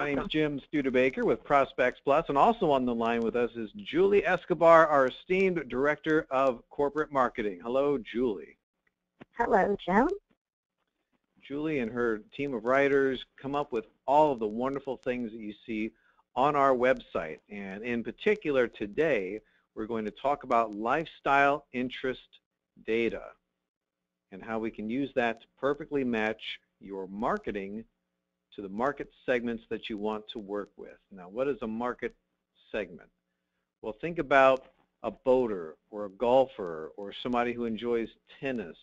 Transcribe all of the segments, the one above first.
My name is Jim Studebaker with ProspectsPLUS, and also on the line with us is Julie Escobar, our esteemed Director of Corporate Marketing. Hello, Julie. Hello, Jim. Julie and her team of writers come up with all of the wonderful things that you see on our website. And in particular today, we're going to talk about lifestyle interest data and how we can use that to perfectly match your marketing to the market segments that you want to work with. Now, what is a market segment? Well, think about a boater or a golfer or somebody who enjoys tennis,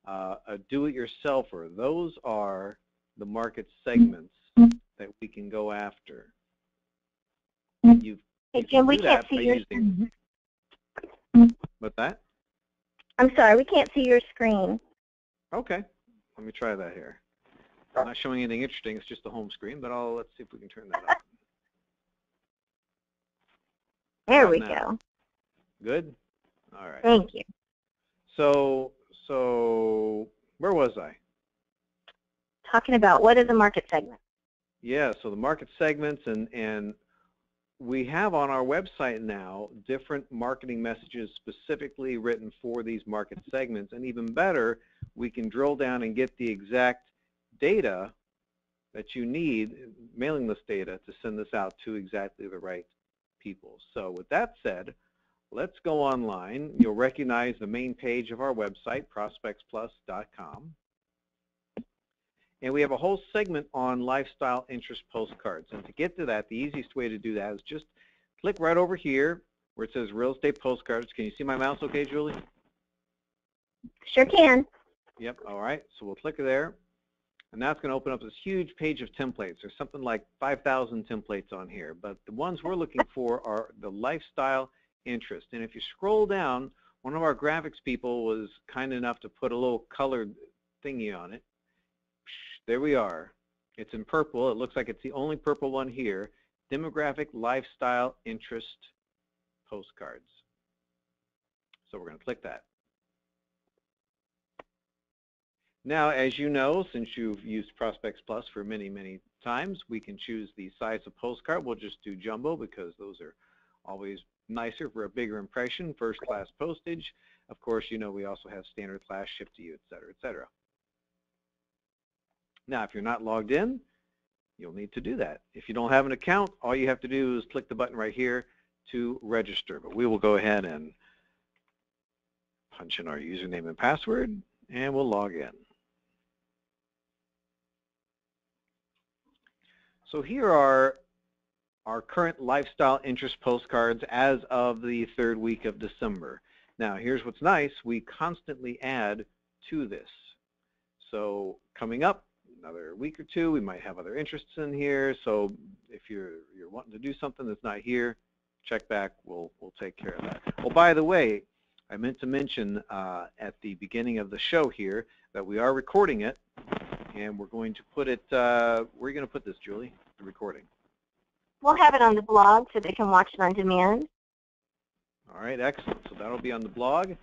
a do-it-yourselfer. Those are the market segments that we can go after. Hey, Jim, we can't see your screen. What's that? I'm sorry, we can't see your screen. Okay, let me try that here. I'm not showing anything interesting, it's just the home screen, but let's see if we can turn that up. There we go. Good? All right. Thank you. So where was I? Talking about what is a market segment? Yeah, so the market segments, and we have on our website now different marketing messages specifically written for these market segments, and even better, we can drill down and get the exact data that you need, mailing list data, to send this out to exactly the right people. So with that said, let's go online. You'll recognize the main page of our website, ProspectsPLUS.com. And we have a whole segment on lifestyle interest postcards. And to get to that, the easiest way to do that is just click right over here where it says real estate postcards. Can you see my mouse okay, Julie? Sure can. Yep, all right. So we'll click there. And that's going to open up this huge page of templates. There's something like 5,000 templates on here. But the ones we're looking for are the lifestyle interest. And if you scroll down, one of our graphics people was kind enough to put a little colored thingy on it. There we are. It's in purple. It looks like it's the only purple one here. Demographic lifestyle interest postcards. So we're going to click that. Now, as you know, since you've used ProspectsPLUS for many, many times, we can choose the size of postcard. We'll just do jumbo because those are always nicer for a bigger impression, first class postage. Of course, you know we also have standard class, shipped to you, et cetera, et cetera. Now, if you're not logged in, you'll need to do that. If you don't have an account, all you have to do is click the button right here to register. But we will go ahead and punch in our username and password, and we'll log in. So here are our current lifestyle interest postcards as of the third week of December. Now, here's what's nice. We constantly add to this. So coming up, another week or two, we might have other interests in here. So if you're wanting to do something that's not here, check back. We'll take care of that. Well, by the way, I meant to mention at the beginning of the show here that we are recording it, and we're going to put it, where are you going to put this, Julie, the recording? We'll have it on the blog so they can watch it on demand. All right, excellent. So that'll be on the blog.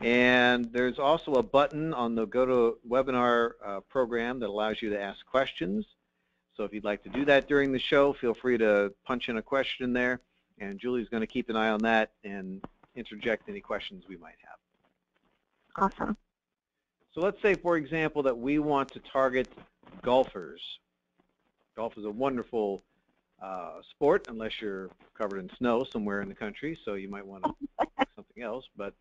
And there's also a button on the GoToWebinar program that allows you to ask questions. So if you'd like to do that during the show, feel free to punch in a question there. And Julie's going to keep an eye on that and interject any questions we might have. Awesome. So let's say, for example, that we want to target golfers. Golf is a wonderful sport, unless you're covered in snow somewhere in the country, so you might want to pick something else. But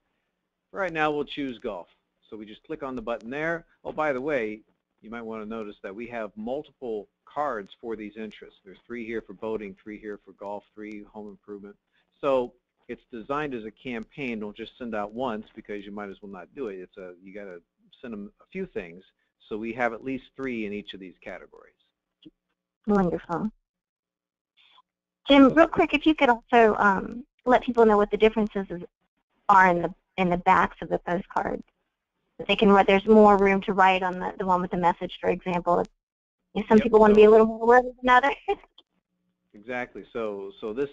right now, we'll choose golf. So we just click on the button there. Oh, by the way, you might want to notice that we have multiple cards for these interests. There's 3 here for boating, 3 here for golf, 3 home improvement. So it's designed as a campaign. Don't just send out once because you might as well not do it. You got to send them a few things. So we have at least 3 in each of these categories. Wonderful. Jim, real quick, if you could also let people know what the differences are in the backs of the postcard. They can write. There's more room to write on the one with the message, for example. Some people want to be a little more wordy than others. Exactly. So this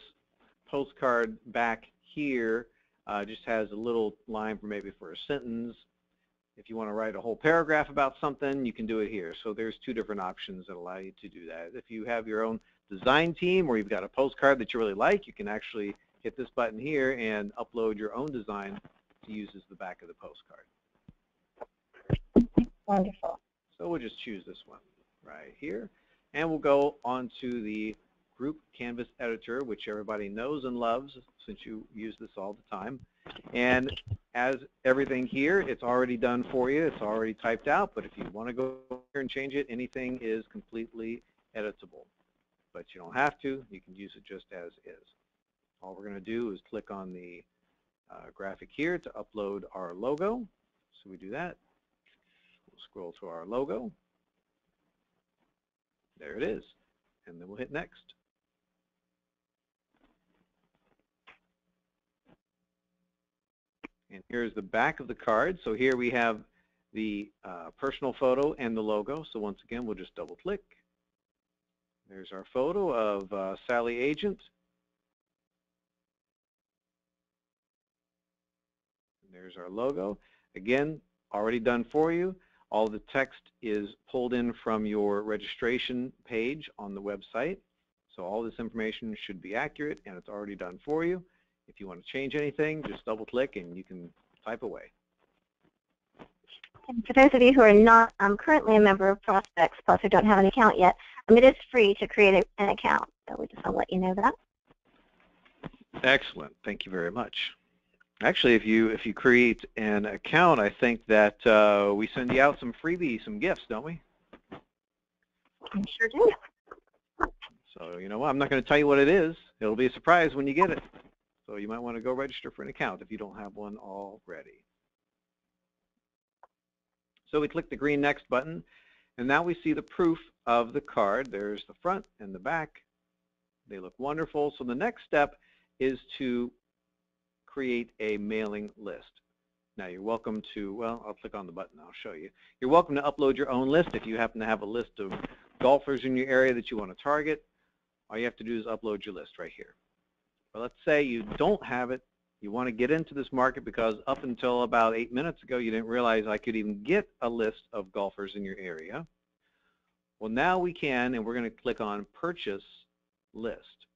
postcard back here just has a little line for a sentence. If you want to write a whole paragraph about something, you can do it here. So there's 2 different options that allow you to do that. If you have your own design team or you've got a postcard that you really like, you can actually hit this button here and upload your own design to use as the back of the postcard. Wonderful. So we'll just choose this one right here. And we'll go on to the group canvas editor, which everybody knows and loves since you use this all the time. And as everything here, it's already done for you. It's already typed out. But if you want to go here and change it, anything is completely editable. But you don't have to. You can use it just as is. All we're going to do is click on the graphic here to upload our logo. So we do that. We'll scroll to our logo. There it is. And then we'll hit next. And here's the back of the card. So here we have the personal photo and the logo. So once again, we'll just double click. There's our photo of Sally Agent. And there's our logo. Again, already done for you. All the text is pulled in from your registration page on the website. So all this information should be accurate and it's already done for you. If you want to change anything, just double click and you can type away. And for those of you who are not currently a member of ProspectsPLUS who don't have an account yet, it is free to create an account. So we just want to let you know that. Excellent. Thank you very much. Actually, if you create an account, I think that we send you out some freebies, some gifts, don't we? I sure do. So, you know what, I'm not going to tell you what it is. It'll be a surprise when you get it. So you might want to go register for an account if you don't have one already. So we click the green Next button, and now we see the proof of the card. There's the front and the back. They look wonderful. So the next step is to create a mailing list. Now you're welcome to, well, I'll click on the button, I'll show you. You're welcome to upload your own list if you happen to have a list of golfers in your area that you want to target. All you have to do is upload your list right here. But let's say you don't have it. You want to get into this market because up until about 8 minutes ago, you didn't realize I could even get a list of golfers in your area. Well, now we can, and we're going to click on Purchase List.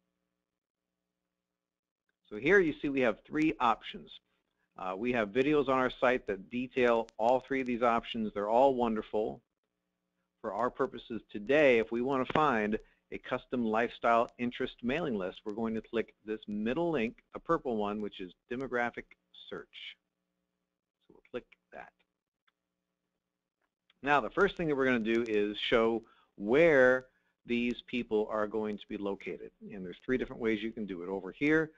So here you see we have 3 options. We have videos on our site that detail all 3 of these options. They're all wonderful. For our purposes today, if we want to find a custom lifestyle interest mailing list, we're going to click this middle link, a purple one, which is demographic search. So we'll click that. Now the first thing that we're going to do is show where these people are going to be located. And there's 3 different ways you can do it. Over here,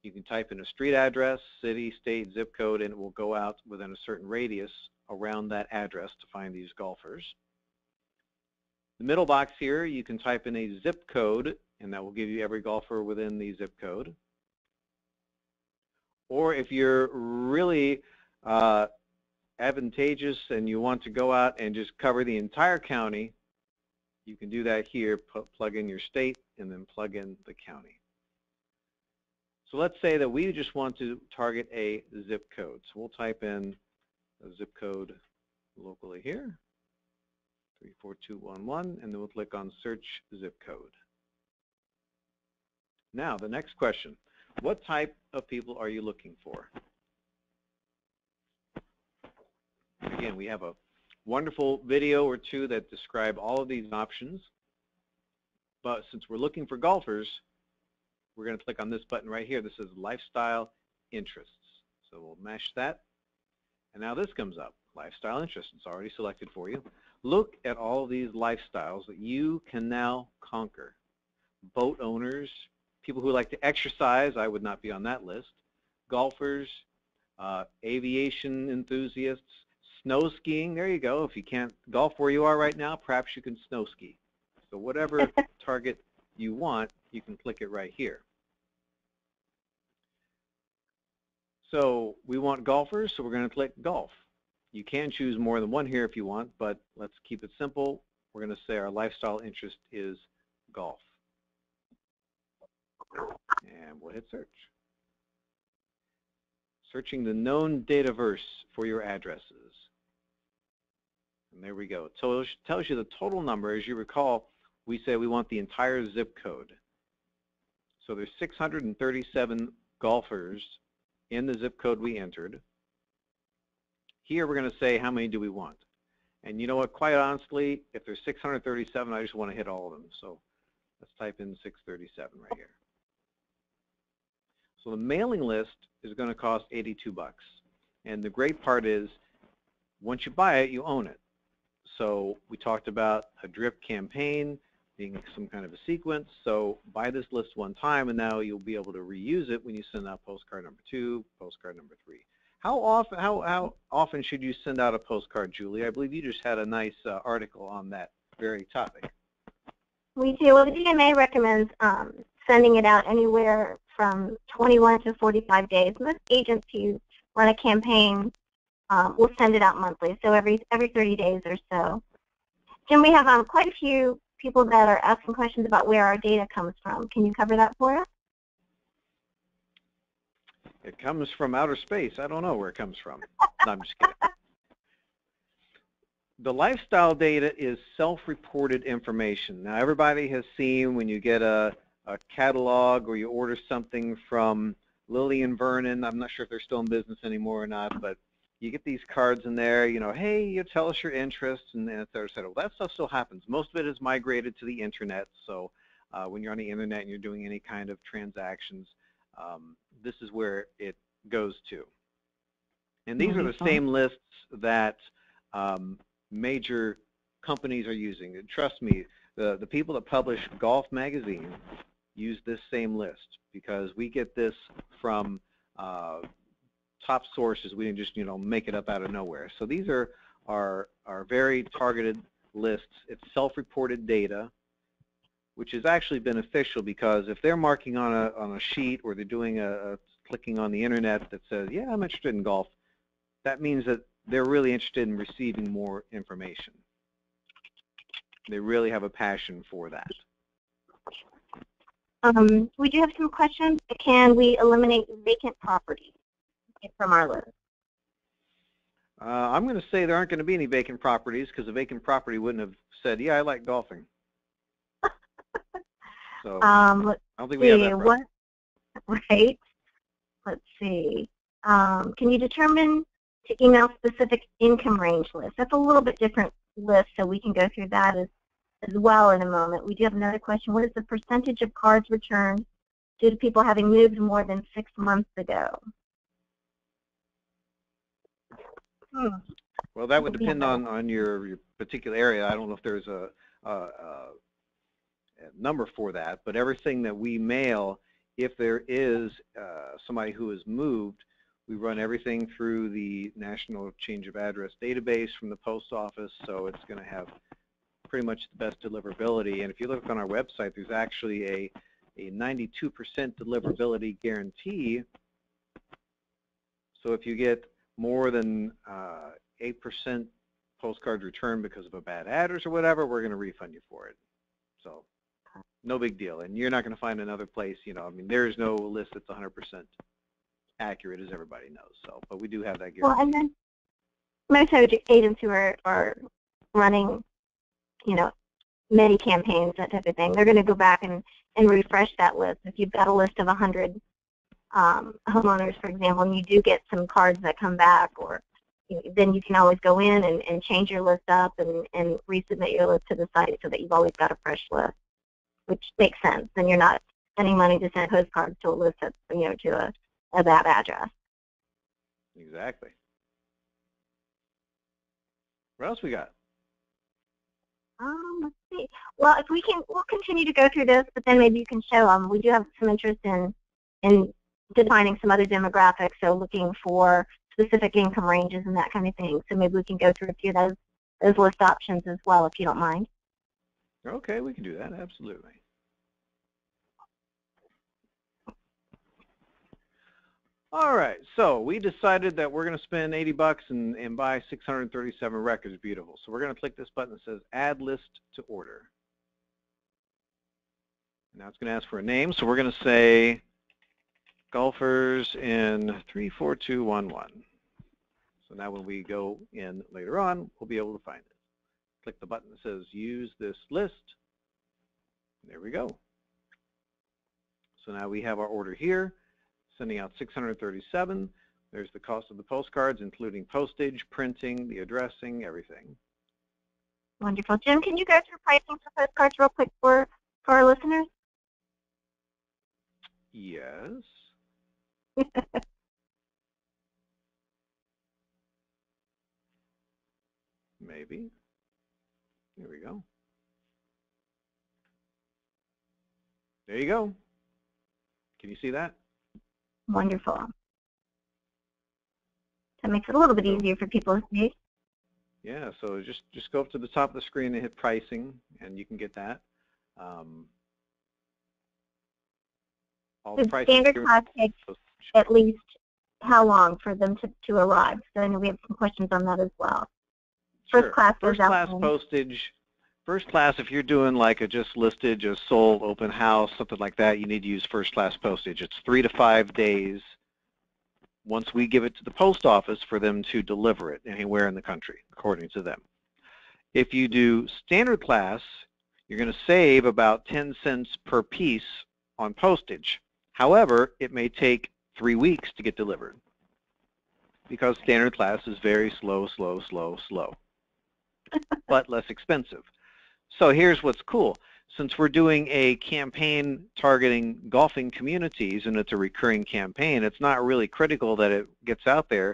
you can type in a street address, city, state, zip code, and it will go out within a certain radius around that address to find these golfers. The middle box here, you can type in a zip code, and that will give you every golfer within the zip code. Or if you're really advantageous and you want to go out and just cover the entire county, you can do that here, plug in your state, and then plug in the county. So let's say that we just want to target a zip code. So we'll type in a zip code locally here. 34211, and then we'll click on Search Zip Code. Now, the next question, what type of people are you looking for? Again, we have a wonderful video or 2 that describe all of these options, but since we're looking for golfers, we're going to click on this button right here. This is Lifestyle Interests. So we'll mash that, and now this comes up, Lifestyle Interests. It's already selected for you. Look at all of these lifestyles that you can now conquer. Boat owners, people who like to exercise, I would not be on that list. Golfers, aviation enthusiasts, snow skiing, there you go. If you can't golf where you are right now, perhaps you can snow ski. So whatever target you want, you can click it right here. So we want golfers, so we're going to click golf. You can choose more than one here if you want, but let's keep it simple. We're going to say our lifestyle interest is golf. And we'll hit search. Searching the known dataverse for your addresses. And there we go. So it tells you the total number. As you recall, we say we want the entire zip code. So there's 637 golfers in the zip code we entered. Here we're going to say how many do we want. And you know what, quite honestly, if there's 637, I just want to hit all of them. So let's type in 637 right here. So the mailing list is going to cost $82. And the great part is, once you buy it, you own it. So we talked about a drip campaign being some kind of a sequence. So buy this list one time, and now you'll be able to reuse it when you send out postcard number 2, postcard number 3. How often should you send out a postcard, Julie? I believe you just had a nice article on that very topic. We do. Well, the DMA recommends sending it out anywhere from 21 to 45 days. Most agents who run a campaign will send it out monthly, so every 30 days or so. Jim, we have quite a few people that are asking questions about where our data comes from. Can you cover that for us? It comes from outer space. I don't know where it comes from. No, I'm just kidding. The lifestyle data is self-reported information. Now, everybody has seen when you get a catalog or you order something from Lilly and Vernon. I'm not sure if they're still in business anymore or not, but you get these cards in there, you know, hey, you tell us your interests, and et cetera, et cetera. Well, that stuff still happens. Most of it is migrated to the internet, so when you're on the internet and you're doing any kind of transactions, this is where it goes to. And these are the same lists that major companies are using. And trust me, the people that publish Golf Magazine use this same list because we get this from top sources. We didn't just, you know, make it up out of nowhere. So these are very targeted lists. It's self-reported data, which is actually beneficial because if they're marking on a sheet or they're doing clicking on the internet that says, yeah, I'm interested in golf, that means that they're really interested in receiving more information. They really have a passion for that. We do have some questions. Can we eliminate vacant property from our list? I'm going to say there aren't going to be any vacant properties because a vacant property wouldn't have said, yeah, I like golfing. So I don't think we have that problem. Right. Let's see. Can you determine to email specific income range list? That's a little bit different list, so we can go through that as well in a moment. We do have another question. What is the percentage of cards returned due to people having moved more than 6 months ago? Well, that would depend on your particular area. I don't know if there's a number for that, but everything that we mail, if there is somebody who has moved, we run everything through the National Change of Address database from the post office, so it's going to have pretty much the best deliverability. And if you look on our website, there's actually a 92% deliverability guarantee. So if you get more than 8% postcard return because of a bad address or whatever, we're going to refund you for it. So no big deal. And you're not going to find another place, you know, I mean, there's no list that's 100% accurate, as everybody knows. So, but we do have that guarantee. Well, and then most agents who are running, you know, many campaigns, that type of thing, they're going to go back and refresh that list. If you've got a list of 100 homeowners, for example, and you do get some cards that come back, or then you can always go in and change your list up and resubmit your list to the site so that you've always got a fresh list, which makes sense. Then you're not spending money to send postcards to a list that's, you know, to a bad address. Exactly. What else we got? Let's see. Well, if we can, we'll continue to go through this, but then maybe you can show we do have some interest in defining some other demographics, so looking for specific income ranges and that kind of thing. So maybe we can go through a few of those list options as well, if you don't mind. Okay, we can do that, absolutely. All right, so we decided that we're going to spend $80 and buy 637 records. Beautiful. So we're going to click this button that says Add List to Order. Now it's going to ask for a name, so we're going to say golfers in 34211. So now when we go in later on, we'll be able to find it. Click the button that says Use this list. There we go. So now we have our order here, sending out 637. There's the cost of the postcards, including postage, printing, the addressing, everything. Wonderful. Jim, can you go through pricing for postcards real quick for our listeners? Yes. Maybe. There we go. There you go. Can you see that? Wonderful. That makes it a little bit easier for people to see. Yeah, so just go up to the top of the screen and hit pricing, and you can get that. All the prices standard here. class takes at least how long for them to arrive? So I know we have some questions on that as well. Sure. First class goes out. First class postage. First class, if you're doing like a just listed, just sold, open house, something like that, you need to use first class postage. It's 3 to 5 days once we give it to the post office for them to deliver it anywhere in the country, according to them. If you do standard class, you're going to save about 10 cents per piece on postage. However, it may take 3 weeks to get delivered because standard class is very slow, but less expensive. So here's what's cool. Since we're doing a campaign targeting golfing communities and it's a recurring campaign, it's not really critical that it gets out there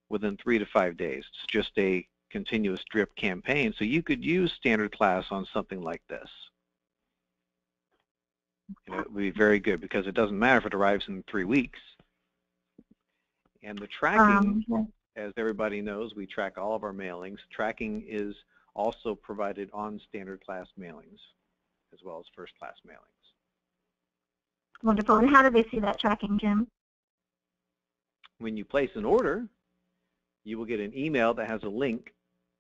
within 3 to 5 days. It's just a continuous drip campaign. So you could use standard class on something like this. And it would be very good because it doesn't matter if it arrives in 3 weeks. And the tracking, as everybody knows, we track all of our mailings. Tracking is also provided on standard class mailings, as well as first class mailings. Wonderful. And how do they see that tracking, Jim? When you place an order, you will get an email that has a link,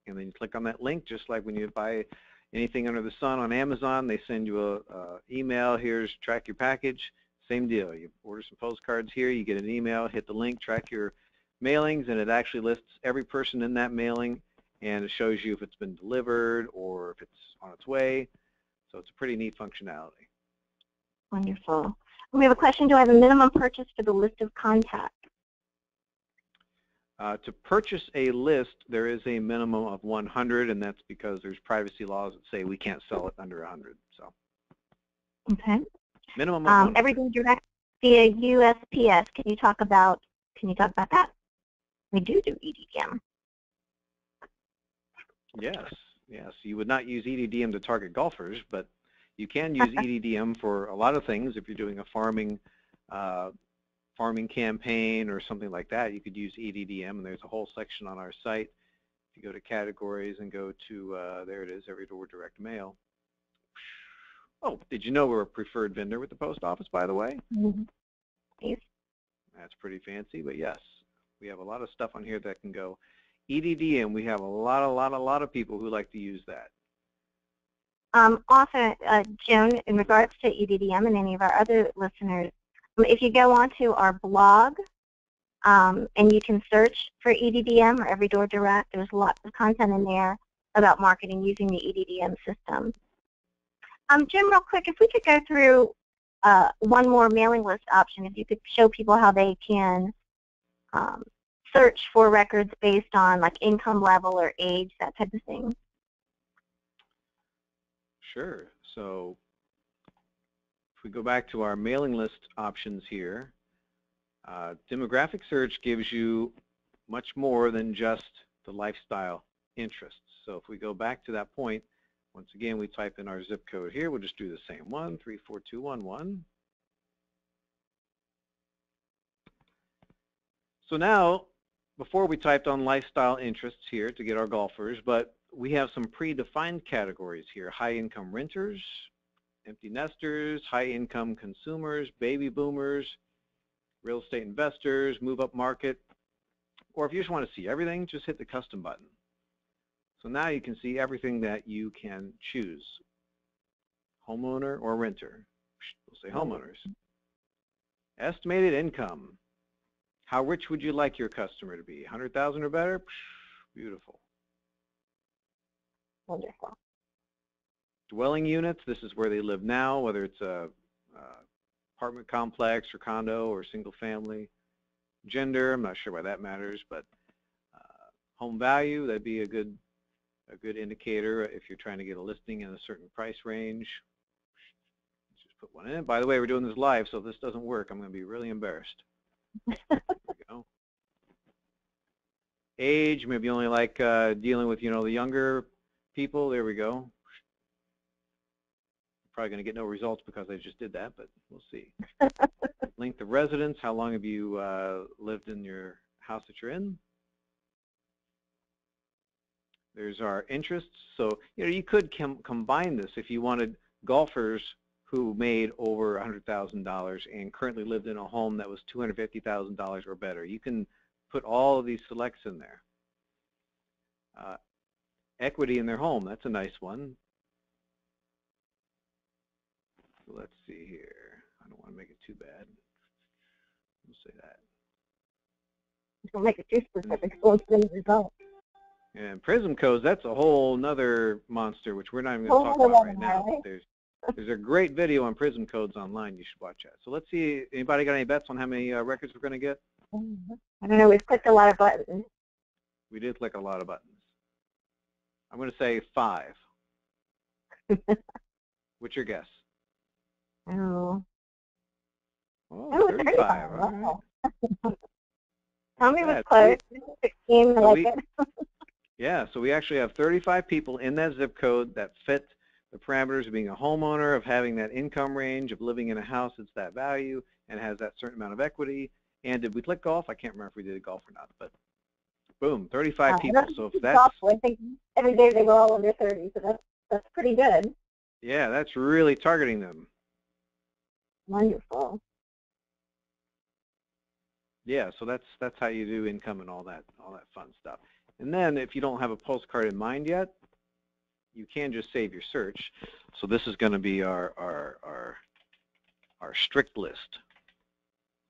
and then you click on that link, just like when you buy anything under the sun on Amazon. They send you a email, here's track your package. Same deal. You order some postcards here, you get an email, hit the link, track your mailings, and it actually lists every person in that mailing, and it shows you if it's been delivered or if it's on its way. So it's a pretty neat functionality. Wonderful. We have a question. Do I have a minimum purchase for the list of contacts? To purchase a list, there is a minimum of 100, and that's because there's privacy laws that say we can't sell it under 100. So, okay. Minimum of 100. Everything direct via USPS. Can you talk about that? We do EDDM. Yes, yes. You would not use EDDM to target golfers, but you can use EDDM for a lot of things. If you're doing a farming campaign or something like that, you could use EDDM, and there's a whole section on our site. If you go to categories and go to, there it is, Every Door Direct Mail. Oh, did you know we're a preferred vendor with the post office, by the way? Mm-hmm. Yes. That's pretty fancy, but yes, we have a lot of stuff on here that can go. EDDM, we have a lot of people who like to use that. Also, Joan, in regards to EDDM and any of our other listeners, if you go onto our blog and you can search for EDDM or Every Door Direct, there's lots of content in there about marketing using the EDDM system. Jim, real quick, if we could go through one more mailing list option, if you could show people how they can search for records based on like income level or age, that type of thing. Sure. So if we go back to our mailing list options here, demographic search gives you much more than just the lifestyle interests. So if we go back to that point, once again, we type in our zip code here. We'll just do the same one, 34211. So now, before we typed on lifestyle interests here to get our golfers, but we have some predefined categories here: high-income renters, empty nesters, high-income consumers, baby boomers, real estate investors, move-up market. Or if you just want to see everything, just hit the custom button. So now you can see everything that you can choose: homeowner or renter. We'll say homeowners. Estimated income. How rich would you like your customer to be? 100,000 or better? Beautiful. Wonderful. Dwelling units, this is where they live now, whether it's a apartment complex or condo or single family. Gender, I'm not sure why that matters, but home value, that'd be a good indicator if you're trying to get a listing in a certain price range. Let's just put one in. By the way, we're doing this live, so if this doesn't work, I'm going to be really embarrassed. There we go. Age, maybe you only like dealing with, the younger people. There we go. Probably going to get no results because I just did that, but we'll see. Length of residence, how long have you lived in your house that you're in? There's our interests. So, you could combine this if you wanted golfers who made over $100,000 and currently lived in a home that was $250,000 or better. You can put all of these selects in there. Equity in their home, that's a nice one. So let's see here. I don't want to make it too bad. We'll say that. Don't make it too specific, so it's the result. And prism codes, that's a whole nother monster, which we're not even going to talk about right now. Right? There's a great video on prism codes online. You should watch that. So let's see. Anybody got any bets on how many records we're going to get? I don't know. We've clicked a lot of buttons. We did click a lot of buttons. I'm going to say 5. What's your guess? Oh, 35. All right. Tommy was close. 16, I like it. Yeah, so we actually have 35 people in that zip code that fit the parameters of being a homeowner, of having that income range, of living in a house that's that value, and has that certain amount of equity. And did we click golf? I can't remember if we did golf or not, but boom, 35 people. So if that's... I think every day they were all under 30, so that's pretty good. Yeah, that's really targeting them. Wonderful. Yeah, so that's how you do income and all that fun stuff. And then if you don't have a postcard in mind yet, you can just save your search. So this is going to be our strict list.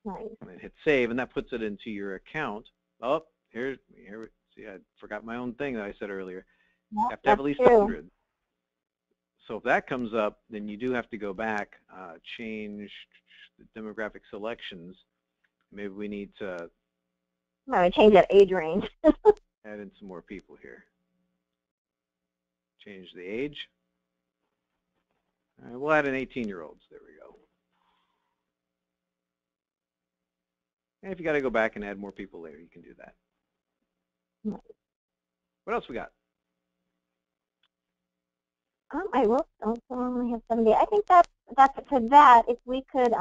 Nice. And then hit save, and that puts it into your account. Oh, here. See, I forgot my own thing that I said earlier. Yep, you have to have at least 100. So if that comes up, then you do have to go back, change the demographic selections. Maybe we need to change that age range. add in some more people here. Change the age. All right, we'll add an 18-year-olds. There we go. And if you got to go back and add more people later, you can do that. Nice. What else we got? I will also only have 70. I think that's it for that. If we could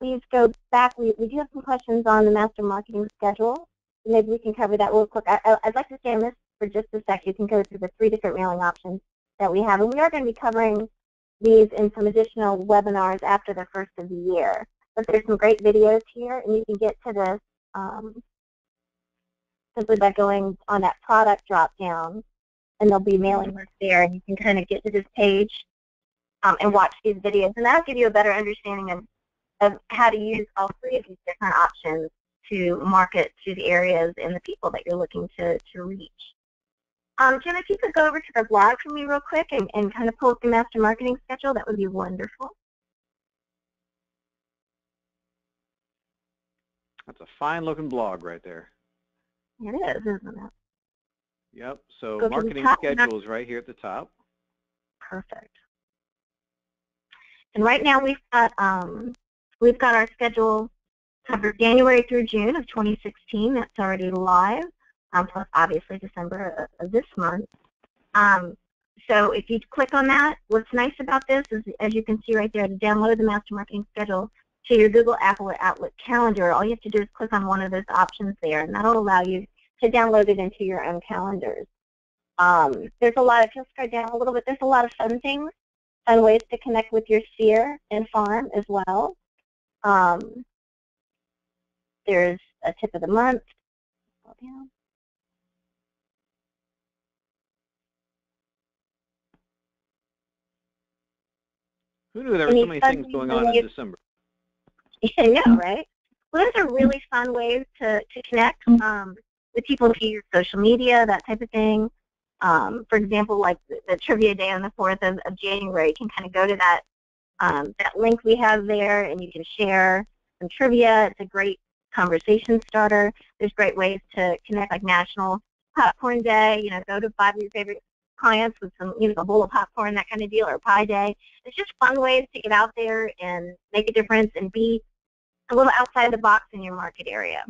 please go back. We do have some questions on the master marketing schedule. Maybe we can cover that real quick. I'd like to stay on this for just a sec. You can go through the 3 different mailing options that we have. And we are going to be covering these in some additional webinars after the first of the year. But there's some great videos here, and you can get to this simply by going on that product drop-down, and there'll be mailing lists there, and you can kind of get to this page and watch these videos. And that'll give you a better understanding of how to use all 3 of these different options to market to the areas and the people that you're looking to reach. Jim, if you could go over to the blog for me real quick and kind of pull up the master marketing schedule, that would be wonderful. That's a fine-looking blog right there. It is, isn't it? Yep, so marketing schedule is right here at the top. Perfect. And right now we've got our schedule covered January through June of 2016. That's already live, plus obviously December of this month. So if you click on that, what's nice about this is, as you can see right there, to download the master marketing schedule to your Google, Apple, or Outlook calendar, all you have to do is click on one of those options there, and that'll allow you to download it into your own calendars. There's a lot of, just scroll down a little bit, there's a lot of fun things, fun ways to connect with your sphere and farm as well. There's a tip of the month. Who knew there were so many things going on in December? I know, right? Well, those are really fun ways to connect with people via your social media, that type of thing. For example, like the trivia day on the 4th of January, you can kind of go to that that link we have there, and you can share some trivia. It's a great conversation starter. There's great ways to connect, like National Popcorn Day. You know, go to 5 of your favorite clients with some, you know, a bowl of popcorn, that kind of deal, or Pie Day. It's just fun ways to get out there and make a difference and be a little outside the box in your market area.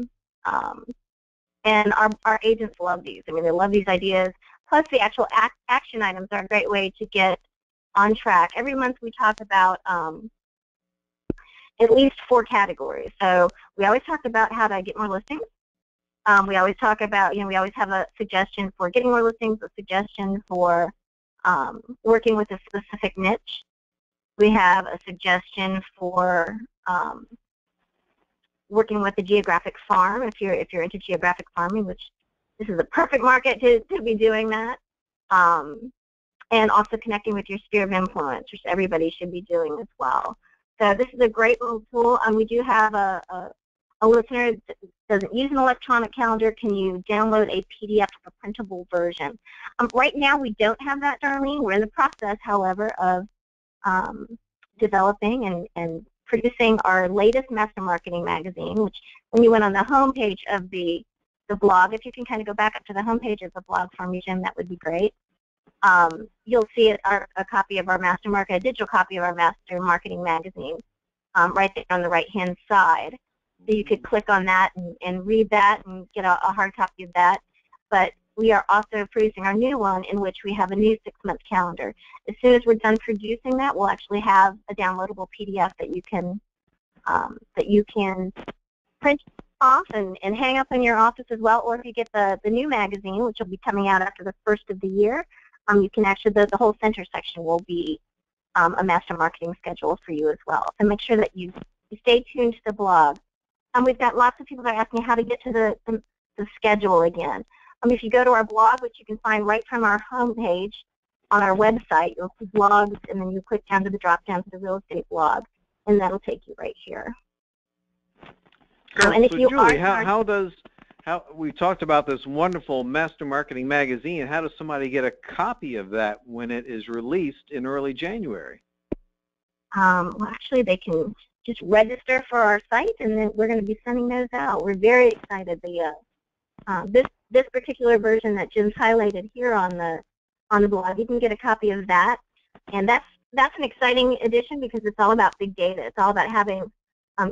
And our agents love these. I mean, they love these ideas. Plus, the actual action items are a great way to get on track. Every month we talk about at least 4 categories. So we always talk about how to get more listings. We always talk about, you know, we always have a suggestion for getting more listings, a suggestion for working with a specific niche. We have a suggestion for working with a geographic farm if you're into geographic farming, which this is a perfect market to be doing that. And also connecting with your sphere of influence, which everybody should be doing as well. So this is a great little tool. We do have a listener that doesn't use an electronic calendar. Can you download a PDF of a printable version? Right now we don't have that, Darlene. We're in the process, however, of developing and producing our latest Master Marketing magazine, which when you went on the home page of the blog, if you can kind of go back up to the home page of the blog for me, Jim, that would be great. You'll see a copy of our a digital copy of our Master Marketing magazine right there on the right-hand side. So you could click on that and read that and get a hard copy of that. But we are also producing our new one, in which we have a new 6-month calendar. As soon as we're done producing that, we'll actually have a downloadable PDF that you can print off and hang up in your office as well. Or if you get the new magazine, which will be coming out after the 1st of the year, you can actually, the whole center section will be a Master Marketing schedule for you as well. So make sure that you stay tuned to the blog. We've got lots of people that are asking how to get to the schedule again. If you go to our blog, which you can find right from our homepage on our website, you'll see blogs, and then you click down to the drop-down to the real estate blog, and that'll take you right here. And if you Julie, how we talked about this wonderful Master Marketing magazine. How does somebody get a copy of that when it is released in early January? Well, actually, they can just register for our site, and then we're going to be sending those out. We're very excited. This particular version that Jim's highlighted here on the blog, you can get a copy of that, and that's an exciting addition because it's all about big data. It's all about having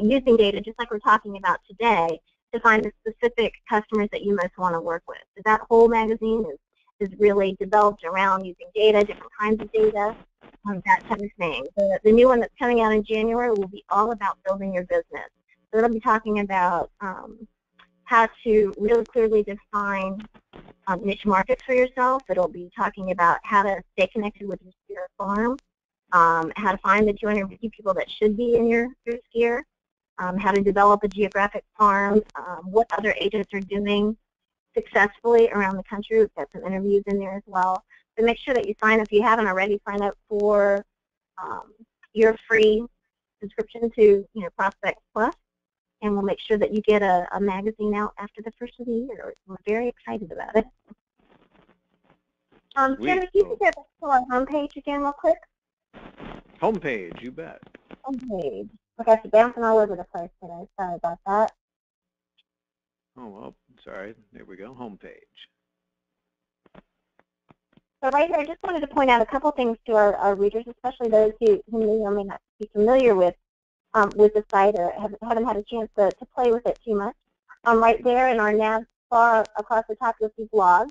using data, just like we're talking about today, to find the specific customers that you most want to work with. So that whole magazine is really developed around using data, different kinds of data, that type of thing. The new one that's coming out in January will be all about building your business. So it'll be talking about how to really clearly define niche markets for yourself. It'll be talking about how to stay connected with your sphere farm, how to find the 250 people that should be in your sphere, how to develop a geographic farm, what other agents are doing successfully around the country. We've got some interviews in there as well. So make sure that you sign up. If you haven't already, sign up for your free subscription to ProspectsPLUS, and we'll make sure that you get a magazine out after the 1st of the year. We're very excited about it. Jim, if you could get back to our homepage again real quick. Homepage, you bet. Homepage. Look, I see bouncing all over the place today. Sorry about that. Oh, well, sorry. There we go, homepage. So right here, I just wanted to point out a couple things to our readers, especially those who may or may not be familiar with the site or haven't had a chance to play with it too much. Right there in our nav bar across the top, you'll see blogs.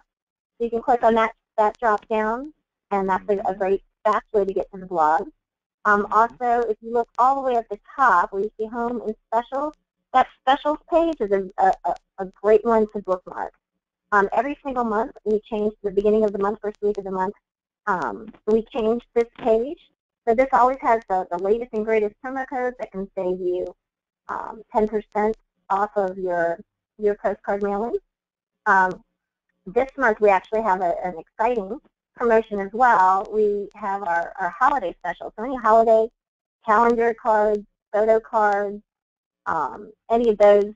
So you can click on that drop down, and that's a great fast way to get to the blog. Also, if you look all the way at the top where you see home and specials, that specials page is a great one to bookmark. Every single month, we change the beginning of the month, first week of the month, we change this page. So this always has the latest and greatest promo codes that can save you 10% off of your postcard mailing. This month, we actually have an exciting promotion as well. We have our holiday special. So any holiday calendar cards, photo cards, any of those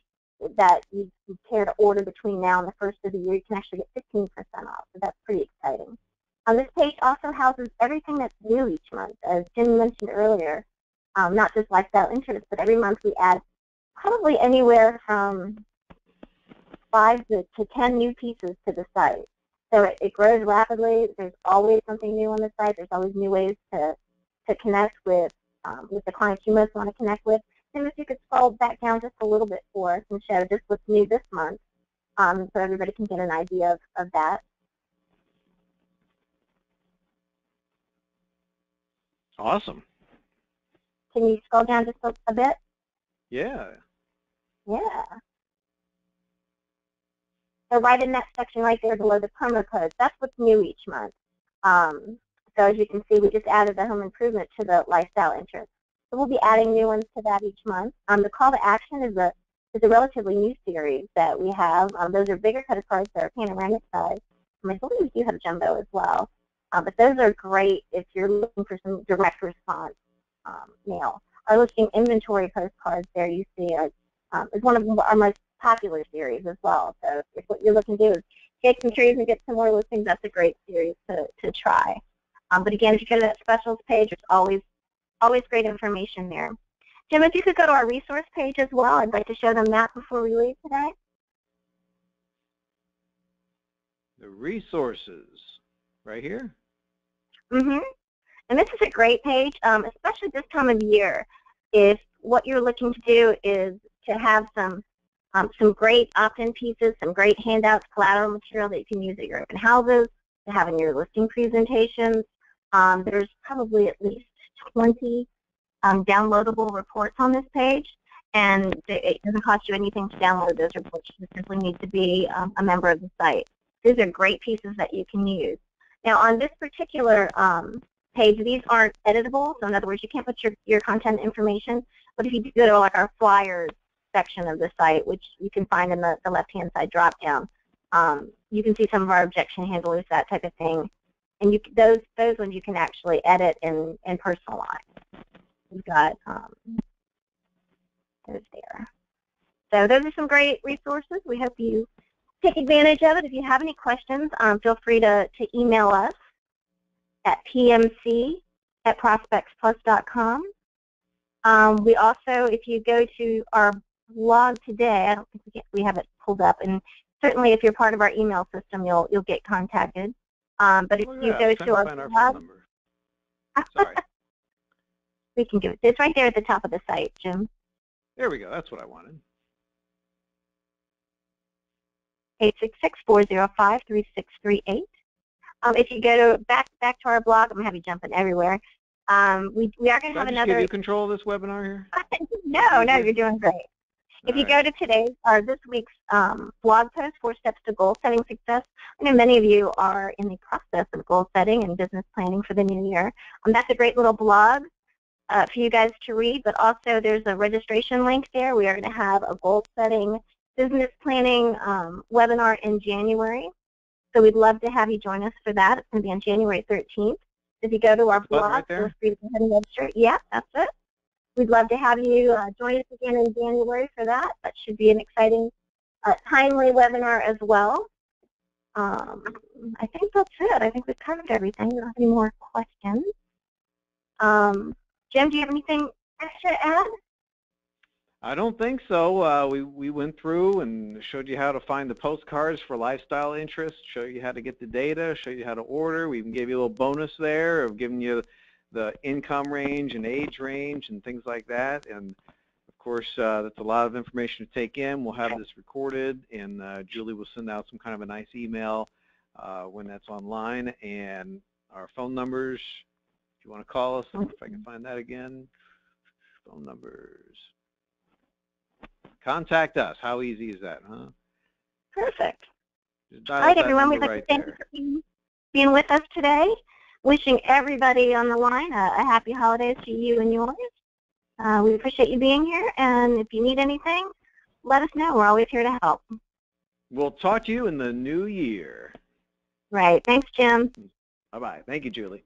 that you care to order between now and the 1st of the year, you can actually get 15% off. So that's pretty exciting. houses everything that's new each month, as Jim mentioned earlier. Not just lifestyle interest, but every month we add probably anywhere from 5 to 10 new pieces to the site. So it grows rapidly. There's always something new on the site. There's always new ways to connect with the clients you most want to connect with. And if you could scroll back down just a little bit for us and show just what's new this month, so everybody can get an idea of that. Awesome. Can you scroll down just a bit? Yeah. Yeah. So right in that section right there below the promo codes, that's what's new each month. So as you can see, we just added the home improvement to the lifestyle interest. So we'll be adding new ones to that each month. The call to action is a relatively new series that we have. Those are bigger credit cards that are panoramic size. I believe we do have jumbo as well. But those are great if you're looking for some direct response mail. Our listing inventory postcards there you see is one of our most popular series as well. So if what you're looking to do is take some trees and get some more listings, that's a great series to try. But again, if you go to that specials page, there's always great information there. Jim, if you could go to our resource page as well, I'd like to show them that before we leave today. The resources, right here? Mm-hmm. And this is a great page, especially this time of year. If what you're looking to do is to have some great opt-in pieces, some great handouts, collateral material that you can use at your open houses, to have in your listing presentations. There's probably at least 20 downloadable reports on this page, and it doesn't cost you anything to download those reports. You simply need to be a member of the site. These are great pieces that you can use. Now, on this particular page, these aren't editable, so in other words, you can't put your content information, but if you go to like our flyers section of the site, which you can find in the left-hand side drop-down, you can see some of our objection handlers, that type of thing. And those ones you can actually edit and personalize. We've got those there. So those are some great resources. We hope you take advantage of it. If you have any questions, feel free to email us at pmc@prospectsplus.com. We also, if you go to our blog today, I don't think we have it pulled up, and certainly if you're part of our email system, you'll get contacted. But if you go to our blog, sorry, we can give it. It's right there at the top of the site, Jim. There we go. That's what I wanted. 866-405-3638. If you go to back to our blog, I'm going to have you jumping everywhere. We are going to have another. Give you control of this webinar here? No, you're doing great. If you go to today's or this week's blog post, 4 Steps to Goal Setting Success, I know many of you are in the process of goal setting and business planning for the new year. That's a great little blog for you guys to read, but also there's a registration link there. We are going to have a goal setting business planning webinar in January. So we'd love to have you join us for that. It's going to be on January 13th. If you go to our blog, right there? feel free to go ahead and register. Yeah, that's it. We'd love to have you join us again in January for that. That should be an exciting, timely webinar as well. I think that's it. I think we've covered everything. We don't have any more questions. Jim, do you have anything extra to add? I don't think so. We went through and showed you how to find the postcards for lifestyle interest, show you how to get the data, show you how to order. We even gave you a little bonus there of giving you the income range and age range and things like that. And of course, that's a lot of information to take in. We'll have this recorded, and Julie will send out some kind of a nice email when that's online. And our phone numbers, if you want to call us, if I can find that again, phone numbers. Contact us. How easy is that, huh? Perfect. Just all right, everyone. We'd like right to thank you for being with us today. Wishing everybody on the line a happy holidays to you and yours. We appreciate you being here, and if you need anything, let us know. We're always here to help. We'll talk to you in the new year. Right. Thanks, Jim. Bye-bye. Thank you, Julie.